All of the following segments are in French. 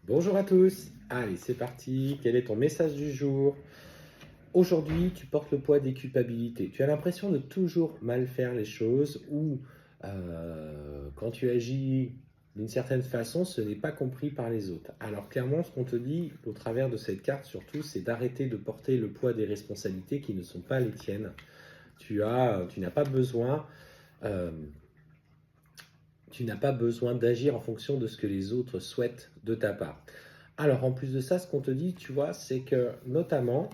Bonjour à tous, allez c'est parti, quel est ton message du jour? Aujourd'hui tu portes le poids des culpabilités, tu as l'impression de toujours mal faire les choses ou quand tu agis d'une certaine façon ce n'est pas compris par les autres. Alors clairement ce qu'on te dit au travers de cette carte surtout c'est d'arrêter de porter le poids des responsabilités qui ne sont pas les tiennes. Tu n'as pas besoin euh, tu n'as pas besoin d'agir en fonction de ce que les autres souhaitent de ta part. Alors, en plus de ça, ce qu'on te dit, tu vois, c'est que notamment,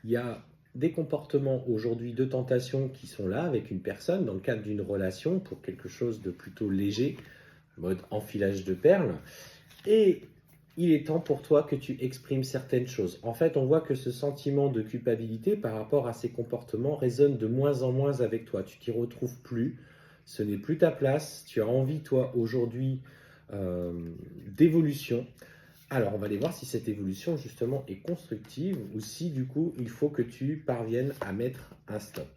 il y a des comportements aujourd'hui de tentation qui sont là avec une personne dans le cadre d'une relation pour quelque chose de plutôt léger, mode enfilage de perles. Et il est temps pour toi que tu exprimes certaines choses. En fait, on voit que ce sentiment de culpabilité par rapport à ces comportements résonne de moins en moins avec toi. Tu t'y retrouves plus. Ce n'est plus ta place. Tu as envie, toi, aujourd'hui, euh, d'évolution. Alors, on va aller voir si cette évolution, justement, est constructive ou si, du coup, il faut que tu parviennes à mettre un stop.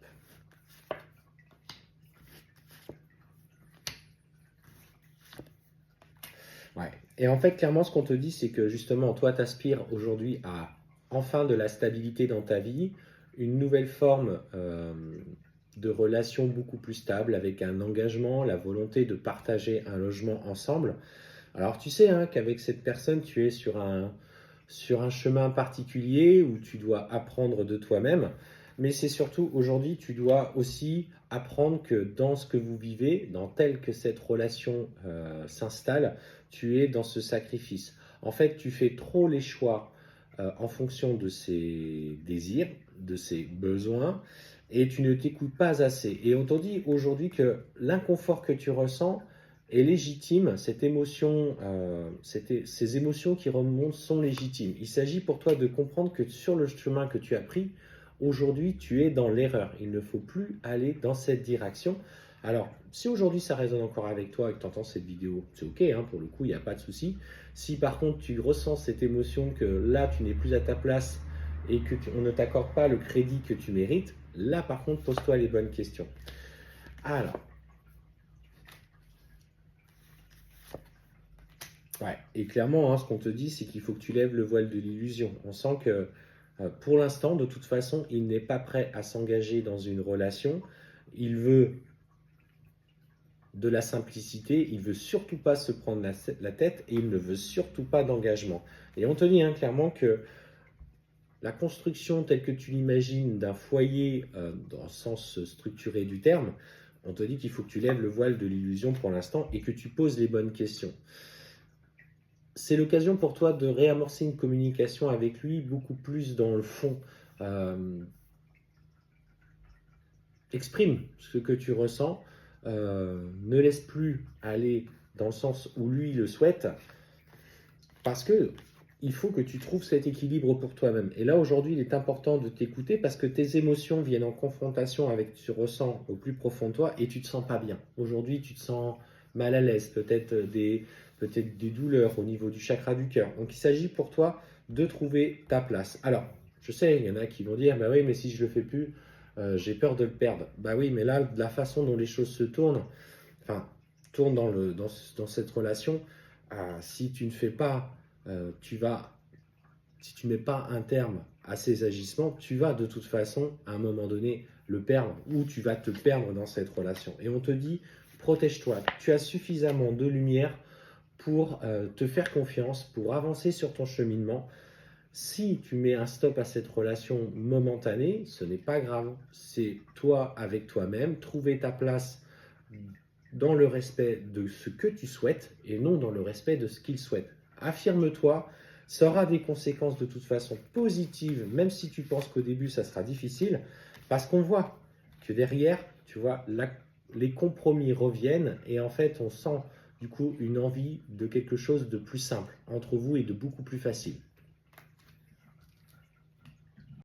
Ouais. Et en fait, clairement, ce qu'on te dit, c'est que, justement, toi, tu aspires aujourd'hui à enfin de la stabilité dans ta vie, une nouvelle forme de relation beaucoup plus stable avec un engagement, la volonté de partager un logement ensemble. Alors, tu sais hein, qu'avec cette personne, tu es sur un chemin particulier où tu dois apprendre de toi-même, mais c'est surtout aujourd'hui, tu dois aussi apprendre que dans ce que vous vivez, dans tel que cette relation s'installe, tu es dans ce sacrifice. En fait, tu fais trop les choix en fonction de ses désirs, de ses besoins, et tu ne t'écoutes pas assez. Et on te dit aujourd'hui que l'inconfort que tu ressens, est légitime, cette émotion, ces émotions qui remontent sont légitimes. Il s'agit pour toi de comprendre que sur le chemin que tu as pris, aujourd'hui tu es dans l'erreur. Il ne faut plus aller dans cette direction. Alors, si aujourd'hui ça résonne encore avec toi et que tu entends cette vidéo, c'est ok, hein, pour le coup, il n'y a pas de souci. Si par contre tu ressens cette émotion que là tu n'es plus à ta place et que on ne t'accorde pas le crédit que tu mérites, là par contre pose-toi les bonnes questions. Alors, ouais, et clairement, hein, ce qu'on te dit, c'est qu'il faut que tu lèves le voile de l'illusion. On sent que pour l'instant, de toute façon, il n'est pas prêt à s'engager dans une relation. Il veut de la simplicité, il veut surtout pas se prendre la tête et il ne veut surtout pas d'engagement. Et on te dit hein, clairement que la construction telle que tu l'imagines d'un foyer dans le sens structuré du terme, on te dit qu'il faut que tu lèves le voile de l'illusion pour l'instant et que tu poses les bonnes questions. C'est l'occasion pour toi de réamorcer une communication avec lui beaucoup plus dans le fond. Euh, Exprime ce que tu ressens, ne laisse plus aller dans le sens où lui le souhaite, parce que il faut que tu trouves cet équilibre pour toi-même. Et là, aujourd'hui, il est important de t'écouter parce que tes émotions viennent en confrontation avec ce que tu ressens au plus profond de toi et tu te sens pas bien. Aujourd'hui, tu te sens mal à l'aise, peut-être des douleurs au niveau du chakra du cœur. Donc, il s'agit pour toi de trouver ta place. Alors, je sais, il y en a qui vont dire, bah oui, mais si je le fais plus, j'ai peur de le perdre. Bah oui, mais là, de la façon dont les choses se tournent, enfin, tournent dans cette relation, si tu ne fais pas tu vas, si tu ne mets pas un terme à ces agissements, tu vas de toute façon, à un moment donné, le perdre ou tu vas te perdre dans cette relation. Et on te dit, protège-toi. Tu as suffisamment de lumière pour te faire confiance, pour avancer sur ton cheminement. Si tu mets un stop à cette relation momentanée, ce n'est pas grave. C'est toi avec toi-même, trouver ta place dans le respect de ce que tu souhaites et non dans le respect de ce qu'il souhaite. Affirme-toi, ça aura des conséquences de toute façon positives, même si tu penses qu'au début ça sera difficile, parce qu'on voit que derrière, tu vois, les compromis reviennent et en fait on sent du coup une envie de quelque chose de plus simple entre vous et de beaucoup plus facile.